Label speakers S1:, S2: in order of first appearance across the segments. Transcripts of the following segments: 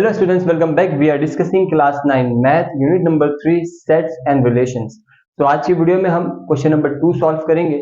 S1: Hello students, welcome back. We are discussing class 9 math unit number 3 sets and relations. तो आज की video में हम क्वेश्चन नंबर 2 सॉल्व करेंगे.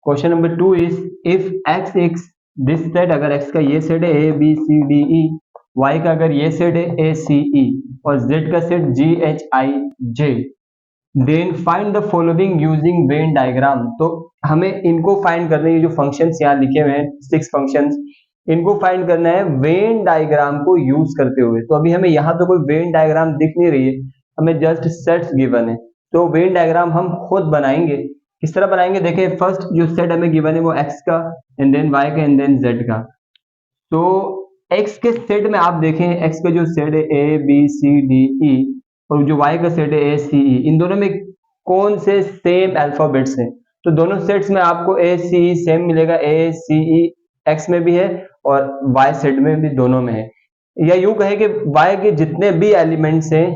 S1: Question number 2 is if x x this set, अगर x का ये सेट है a b c d e, y का अगर ये सेट है a c e और z का set g h i j, then find the following using Venn diagram. तो हमें इनको फाइंड करने ये जो फंक्शंस यहाँ लिखे हुए हैं 6 फंक्शंस, इनको फाइंड करना है वेन डायग्राम को यूज करते हुए. तो अभी हमें यहाँ पे कोई वेन डायग्राम दिख नहीं रही है, हमें जस्ट सेट्स गिवन है. तो वेन डायग्राम हम खुद बनाएंगे. किस तरह बनाएंगे देखिए, फर्स्ट जो सेट हमें गिवन है वो x का, एंड देन y का, एंड देन z का. तो x के सेट में आप देखें, x का जो सेट है a b c d e और जो y का सेट है a c e, इन दोनों में कौन से सेम अल्फाबेट्स हैं? तो दोनों सेट्स में आपको a c e सेम मिलेगा. a c e x में भी है और y सेट में भी, दोनों में है. या यूं कहें कि y के जितने भी एलिमेंट्स हैं,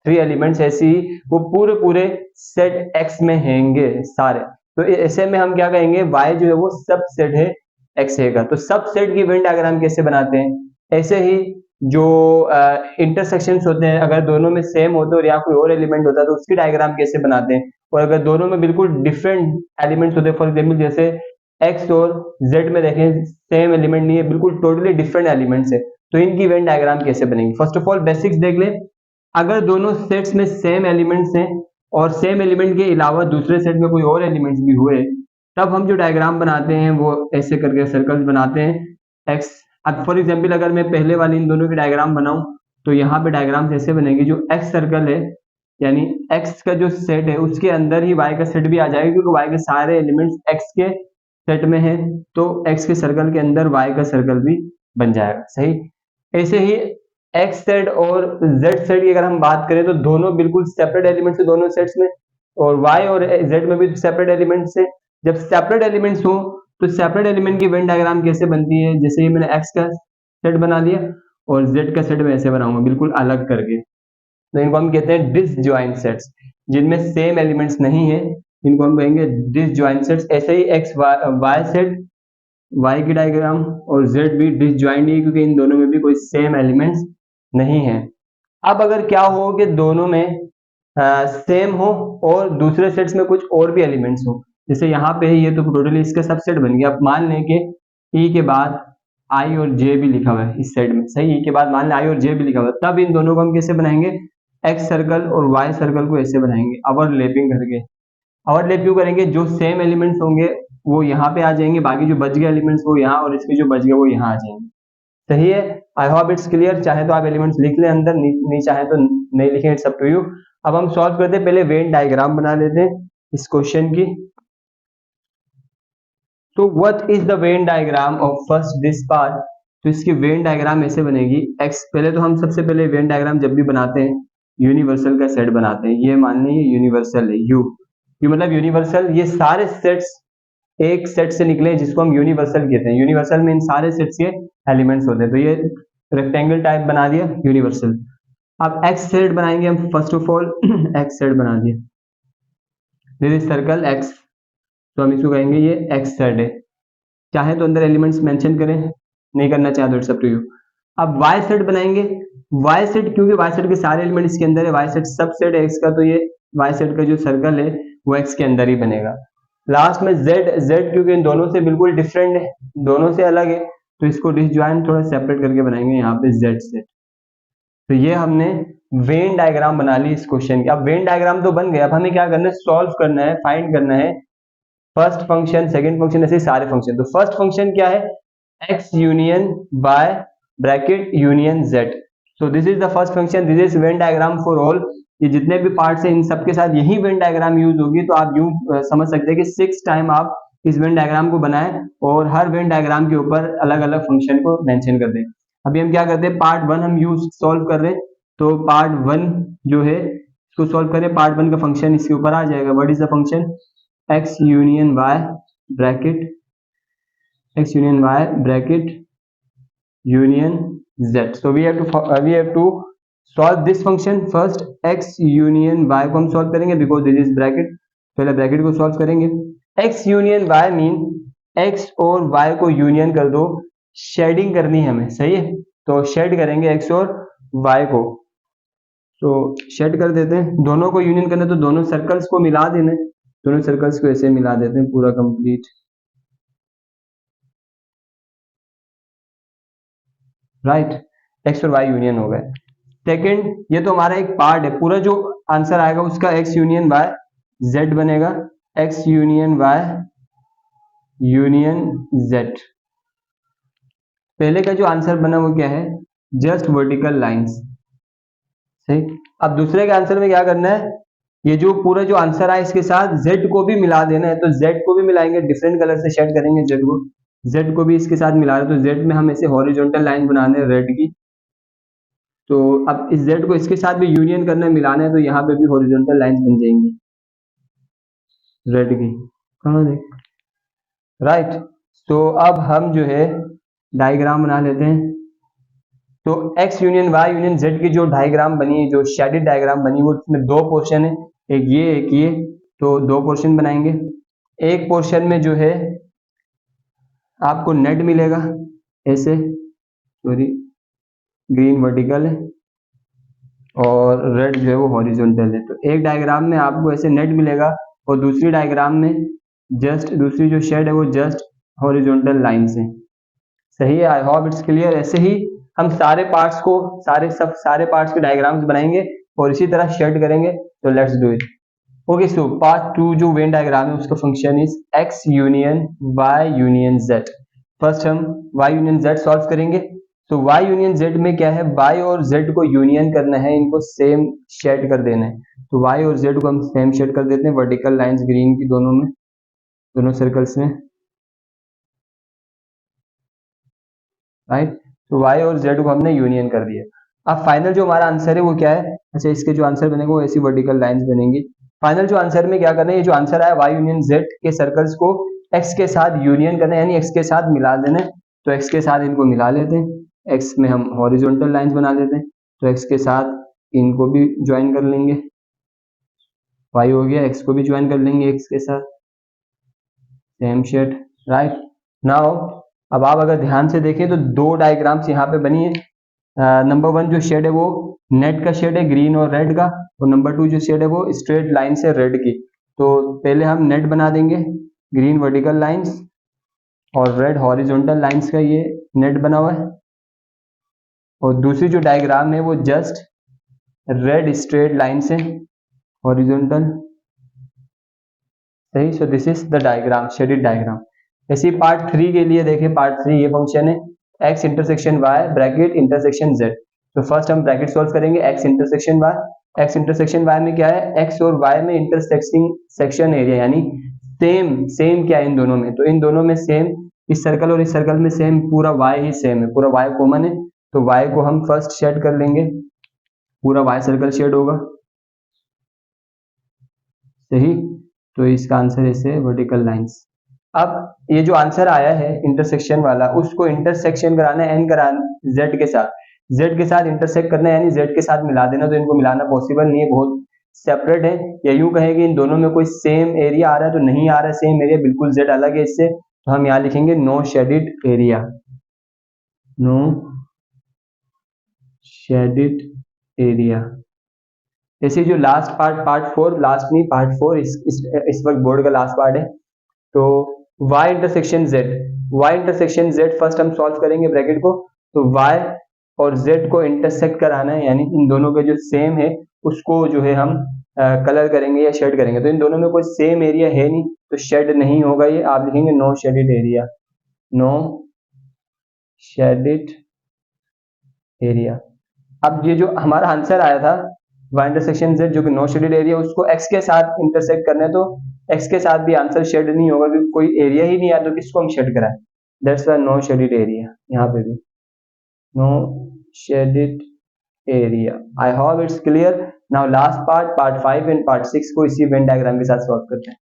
S1: 3 एलिमेंट्स ऐसे ही, वो पूरे पूरे सेट x में होंगे सारे. तो ऐसे में हम क्या कहेंगे, y जो है वो सब सेट है x का. तो सब सेट की वेन डायग्राम कैसे बनाते हैं? ऐसे ही जो इंटरसेक्शंस होते हैं, अगर दोनों में सेम होते और या कोई और एलिमेंट होता है तो उसकी डायग्राम कैसे बनाते हैं. और अगर दोनों में बिल्कुल डिफरेंट एलिमेंट्स होते हैं, फॉर एग्जाम्पल जैसे x और z में देखें सेम एलिमेंट नहीं है, बिल्कुल टोटली डिफरेंट एलिमेंट्स है, तो इनकी वेन डायग्राम कैसे बनेगी? फर्स्ट ऑफ ऑल बेसिक्स देख लें. अगर दोनों सेट्स में सेम एलिमेंट्स हैं और सेम एलिमेंट के अलावा दूसरे सेट में कोई और एलिमेंट्स भी हुए, तब हम जो डायग्राम बनाते हैं वो ऐसे करके सर्कल्स बनाते हैं x. अब फॉर एग्जाम्पल अगर मैं पहले वाली इन दोनों की डायग्राम बनाऊं तो यहाँ पे डायग्राम ऐसे बनेगी. जो x सर्कल है यानी x का जो सेट है उसके अंदर ही y का सेट भी आ जाएगा, क्योंकि y के सारे एलिमेंट्स x के सेट में है, तो x के सर्कल के अंदर y का सर्कल भी बन जाएगा. सही. ऐसे ही x सेट और z सेट की अगर हम बात करें तो दोनों बिल्कुल सेपरेट एलिमेंट्स है दोनों सेट्स में, और y और z में भी सेपरेट एलिमेंट्स है. जब सेपरेट एलिमेंट्स हो तो सेपरेट एलिमेंट की वेन डायग्राम कैसे बनती है? जैसे ही मैंने x का सेट बना लिया और z का सेट में ऐसे बनाऊंगा बिल्कुल अलग करके, तो इनको हम कहते हैं डिसजॉइंट सेट्स. जिनमें सेम एलिमेंट्स नहीं है इनको हम कहेंगे डिसजॉइंट सेट्स. ऐसे ही x y सेट, y की डायग्राम और z भी डिसजॉइंट है, क्योंकि इन दोनों में भी कोई सेम एलिमेंट्स नहीं है. अब अगर क्या हो कि दोनों में सेम हो और दूसरे सेट्स में कुछ और भी एलिमेंट्स हो, जैसे यहाँ पे ये तो टोटली इसका सबसेट बन गया. अब मान लें कि e के बाद i और j भी लिखा हुआ है इस सेट में. सही. e के बाद मान लें i और j भी लिखा हुआ है, तब इन दोनों को हम कैसे बनाएंगे? x सर्कल और y सर्कल को ऐसे बनाएंगे ओवरलैपिंग करके. ओवरलैप क्यों करेंगे? जो सेम एलिमेंट्स होंगे वो यहाँ पे आ जाएंगे, बाकी जो बच गए एलिमेंट्स वो यहाँ, और इसके जो बच गए वो यहाँ आ जाएंगे. सही है. आई होप इट्स क्लियर. चाहे तो आप एलिमेंट्स लिख लें अंदर, नहीं चाहे तो नहीं लिखें, इट्स अप टू यू. अब हम सॉल्व करते हैं. पहले वेन डायग्राम बना लेते हैं इस क्वेश्चन की. तो what is the Venn diagram of first this part? तो इसकी वेन डायग्राम ऐसे बनेगी. एक्स, पहले तो हम सबसे पहले वेन डायग्राम जब भी बनाते हैं यूनिवर्सल का सेट बनाते हैं. ये मान लें ये यूनिवर्सल है, यू मतलब यूनिवर्सल. ये सारे सेट्स एक सेट से निकले जिसको हम यूनिवर्सल कहते हैं. यूनिवर्सल में इन सारे सेट्स के एलिमेंट्स होते हैं. तो ये रेक्टेंगल टाइप बना दिया यूनिवर्सल. अब एक्स सेट बनाएंगे हम. First of all x set बना दिया. दिस इज सर्कल एक्स, तो हम इसको कहेंगे ये एक्स सेट है. चाहे तो अंदर एलिमेंट्स मेंशन करें, नहीं करना चाहे तो इट्स अप टू यू. अब वाई सेट बनाएंगे. वाई सेट, क्योंकि वाई सेट के सारे एलिमेंट इसके अंदर है, वाई सेट सब सेट है एक्स का, तो ये वाई सेट का जो सर्कल है वो एक्स के अंदर ही बनेगा. लास्ट में जेड, जेड क्योंकि इन दोनों से बिल्कुल डिफरेंट है, दोनों से अलग है, तो इसको डिसजॉइंट थोड़ा सेपरेट करके बनाएंगे यहाँ पे जेड सेट. तो ये हमने वेन डायग्राम बना ली इस क्वेश्चन की. अब वेन डायग्राम तो बन गया, अब हमें क्या करना है? सॉल्व करना है, फाइंड करना है फर्स्ट फंक्शन, सेकंड फंक्शन, ऐसे सारे फंक्शन. तो फर्स्ट फंक्शन क्या है? x union y bracket union z. So this is the first function. This is Venn diagram for all. ये जितने भी पार्ट्स हैं इन सबके साथ यही वेन डायग्राम यूज होगी. तो आप यूं समझ सकते हैं कि 6 टाइम आप इस वेन डायग्राम को बनाएं और हर वेन डायग्राम के ऊपर अलग अलग फंक्शन को मेंशन कर दें. अभी हम क्या करते हैं, पार्ट 1 हम यूज सॉल्व कर रहे हैं. तो पार्ट 1 जो है इसको सॉल्व करें. पार्ट 1 का फंक्शन इसके ऊपर आ जाएगा. What is the function? x union y bracket x union y bracket union z. So we have to solve this function first. x union y को हम solve करेंगे because this is bracket. पहले bracket को solve करेंगे. x union y mean x और y को union कर दो. शेडिंग करनी है हमें. सही है. तो शेड करेंगे x और y को, तो शेड कर देते हैं। दोनों को यूनियन करना तो दोनों सर्कल्स को मिला देना है, दोनों सर्कल्स को ऐसे मिला देते हैं पूरा कंप्लीट, राइट। एक्स और वाई यूनियन हो गए। सेकंड, ये तो हमारा एक पार्ट है, पूरा जो आंसर आएगा उसका एक्स यूनियन वाई जेड बनेगा, X union Y union Z. पहले का जो आंसर बना वो क्या है, जस्ट वर्टिकल लाइंस, सही। अब दूसरे के आंसर में क्या करना है, ये जो पूरा जो आंसर आया इसके साथ z को भी मिला देना है, तो z को भी मिलाएंगे, डिफरेंट कलर से शेड करेंगे z को भी इसके साथ मिला रहे, तो z में हम ऐसे हॉरिजॉन्टल लाइन बनाने हैं रेड की, तो अब इस z को इसके साथ भी यूनियन करना है, मिलाना है, तो यहाँ पे भी हॉरिजॉन्टल लाइंस बन जाएंगी रेड की, कहाँ देख, राइट। तो अब हम जो है डायग्राम बना लेते हैं। तो x union y union z की जो डायग्राम बनी है, जो शेडेड डायग्राम बनी, वो उसमें दो पोर्शन है, एक ये, तो दो पोर्शन बनाएंगे। एक पोर्शन में जो है आपको नेट मिलेगा ऐसे, सॉरी ग्रीन वर्टिकल है और रेड जो है वो हॉरिजॉन्टल है, तो एक डायग्राम में आपको ऐसे नेट मिलेगा और दूसरी डायग्राम में जस्ट दूसरी जो शेड है वो जस्ट हॉरिजॉन्टल लाइन से, सही है। आई होप इट्स क्लियर। ऐसे ही हम सारे पार्ट्स को, सारे पार्ट्स के डायग्राम्स बनाएंगे और इसी तरह शेड करेंगे, तो let's do it. Okay, so part 2 जो वेन डायग्राम है उसका function is x union y union z। First हम y यूनियन z सॉल्व करेंगे। तो y यूनियन z में क्या है, y और z को यूनियन करना है, इनको सेम शेड कर देना है, तो y और z को हम सेम शेड कर देते हैं, वर्टिकल लाइंस ग्रीन की दोनों में, दोनों सर्कल्स में, राइट। तो y और z को हमने यूनियन कर दिया। अब फाइनल जो हमारा आंसर है वो क्या है, अच्छा इसके जो आंसर बनेगा वो ऐसी वर्टिकल लाइंस बनेंगी। फाइनल जो आंसर में क्या करना है, ये जो आंसर आया y यूनियन z के सर्कल्स को x के साथ यूनियन करना है, यानी x के साथ मिला देना है, तो x के साथ इनको मिला लेते हैं, x में हम हॉरिजॉन्टल लाइंस बना लेते हैं, तो x के साथ इनको भी ज्वाइन कर लेंगे, y हो गया, x को भी ज्वाइन कर लेंगे x के साथ, सेम शेड, राइट। नाउ अब आप अगर ध्यान से देखें तो दो डायग्राम्स यहाँ पे बनी है। नंबर 1 जो शेड है वो नेट का शेड है ग्रीन और रेड का, और नंबर 2 जो शेड है वो स्ट्रेट लाइन से रेड की। तो पहले हम नेट बना देंगे, ग्रीन वर्टिकल लाइंस और रेड हॉरिजॉन्टल लाइंस का ये नेट बना हुआ है, और दूसरी जो डायग्राम है वो जस्ट रेड स्ट्रेट लाइन से हॉरिजॉन्टल, सही। So this is the diagram, shaded diagram. ऐसे पार्ट 3 के लिए देखें, पार्ट 3 ये फंक्शन है x intersection y bracket intersection z। तो फर्स्ट हम ब्रैकेट सॉल्व करेंगे, x intersection y, x intersection y में क्या है, x और y में इंटरसेक्टिंग सेक्शन एरिया, यानी सेम क्या है इन दोनों में, तो इन दोनों में सेम, इस सर्कल और इस सर्कल में सेम, पूरा y ही सेम है, पूरा y कॉमन है, तो y को हम फर्स्ट शेड कर लेंगे, पूरा y सर्कल शेड होगा, सही। तो इसका आंसर ऐसे वर्टिकल लाइंस। अब ये जो आंसर आया है इंटरसेक्शन वाला, उसको इंटरसेक्शन कराना है n कराना z के साथ, z के साथ इंटरसेक्ट करना है, यानी z के साथ मिला देना, तो इनको मिलाना पॉसिबल नहीं है, बहुत सेपरेट है। या यूं कहें कि इन दोनों में कोई सेम एरिया आ रहा है, तो नहीं आ रहा है सेम एरिया, बिल्कुल z अलग है इससे, तो हम यहाँ लिखेंगे no shaded area, no shaded area. ऐसे जो लास्ट पार्ट 4, लास्ट नहीं पार्ट 4 इस वक्त बोर्ड का लास्ट पार्ट है, तो y इंटरसेक्शन z फर्स्ट हम सॉल्व करेंगे ब्रैकेट को, तो y और z को इंटरसेक्ट कराना है, यानी इन दोनों के जो सेम है उसको जो है हम कलर करेंगे या शेड करेंगे, तो इन दोनों में कोई सेम एरिया है नहीं, तो शेड नहीं होगा ये, आप लिखेंगे no shaded area, no shaded area. अब ये जो हमारा आंसर आया था y इंटरसेक्शन z जो कि नो शेडेड एरिया, उसको x के साथ इंटरसेक्ट करना है, तो x के साथ भी आंसर शेड नहीं होगा क्योंकि कोई एरिया ही नहीं आया, तो किसको हम शेड कराएं, that's why no shaded area, यहाँ पे भी no shaded area. I hope it's clear. Now last part 5 and part 6 को इसी वेन डायग्राम के साथ सॉल्व करते हैं।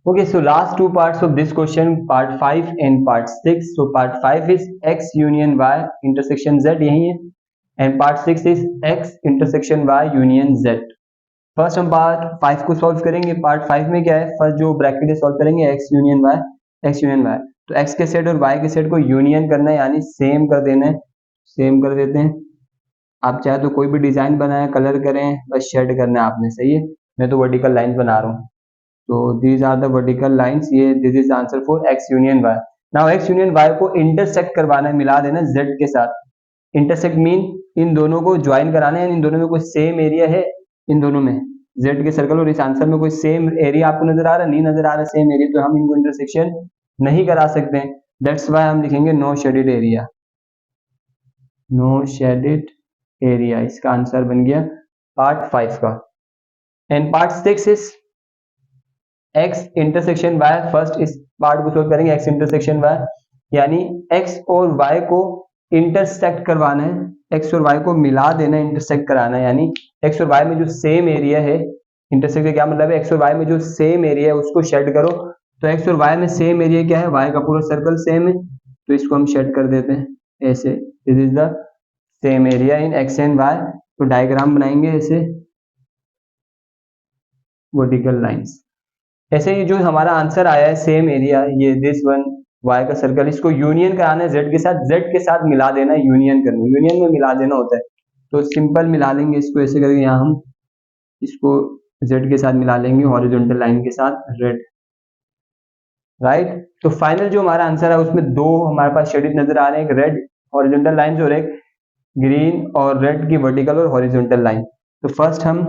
S1: Okay, so last two parts of this question, part 5 and part 6. So part 5 is x union y intersection z, यही है, and part 6 is x intersection y union z. First हम part 5 को solve करेंगे। Part 5 में क्या है, first जो bracket है सॉल्व करेंगे x यूनियन y, तो x के सेट और y के सेट को यूनियन करना है, यानी सेम कर देना है, सेम कर देते हैं। आप चाहे तो कोई भी डिजाइन बनाएं, कलर करें, बस शेड करना है आपने, सही है। मैं तो वर्टिकल लाइंस बना रहा हूँ, तो these are the vertical lines, ये this is answer for X union Y. Now X union Y को इंटरसेक्ट करवाना है, मिला देना जेड के साथ। इंटरसेक्ट मीन इन दोनों को ज्वाइन कराना है, इन दोनों में कोई सेम एरिया है, इन दोनों में जेड के सर्कल और इस आंसर में कोई सेम एरिया आपको नजर आ रहा है, नहीं नजर आ रहा सेम एरिया, तो हम इनको इंटरसेक्शन नहीं करा सकते हैं। दैट्स वाई हम लिखेंगे no shaded area, no shaded area. इसका आंसर बन गया पार्ट 5 का। And part 6 is X intersection Y. First इस पार्ट को सोल्व करेंगे, एक्स इंटरसेक्शन वाई, यानी एक्स और वाई को इंटरसेक्ट करवाना है, एक्स और वाई को मिला देना, इंटरसेक्ट कराना है, यानी एक्स और वाई में जो सेम एरिया है, इंटरसेक्ट का क्या मतलब है, एक्स और वाई में जो सेम एरिया है उसको शेड करो। तो एक्स और वाई में सेम एरिया क्या है, वाई का पूरा सर्कल सेम है, तो इसको हम शेड कर देते हैं ऐसे, this is the same area in X and Y. तो डायग्राम बनाएंगे ऐसे, वर्टिकल लाइंस। ऐसे ही जो हमारा आंसर आया है सेम एरिया, ये दिस वन वाई का सर्कल, इसको यूनियन कराना है जेड के साथ, जेड के साथ मिला देना है, यूनियन करना, यूनियन में मिला देना होता है। तो सिंपल मिला लेंगे इसको ऐसे करके, यहाँ हम इसको जेड के साथ मिला लेंगे हॉरिजॉन्टल लाइन के साथ, रेड, राइट। तो फाइनल जो हमारा आंसर है उसमें दो हमारे पास शेडेड नजर आ रहे हैं, एक रेड हॉरिजॉन्टल लाइन और एक ग्रीन और रेड की वर्टिकल और हॉरिजॉन्टल लाइन। तो फर्स्ट हम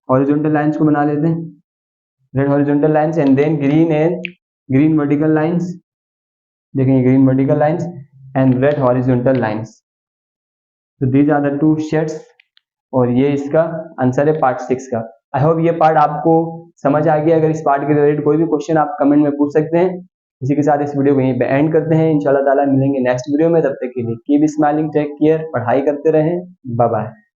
S1: हॉरिजॉन्टल लाइंस को बना लेते हैं, red horizontal lines and then green vertical lines, देखेंगे green vertical lines and red horizontal lines. तो these are the two shades, और ये इसका आंसर है पार्ट 6 का। आई होप ये पार्ट आपको समझ आ गया। अगर इस पार्ट के रिलेटेड कोई भी क्वेश्चन आप कमेंट में पूछ सकते हैं। इसी के साथ इस वीडियो को यहीं पे एंड करते हैं, इंशाल्लाह ताला मिलेंगे नेक्स्ट वीडियो में, तब तक के लिए कीप स्माइलिंग, टेक केयर, पढ़ाई करते रहें, बाय बाय।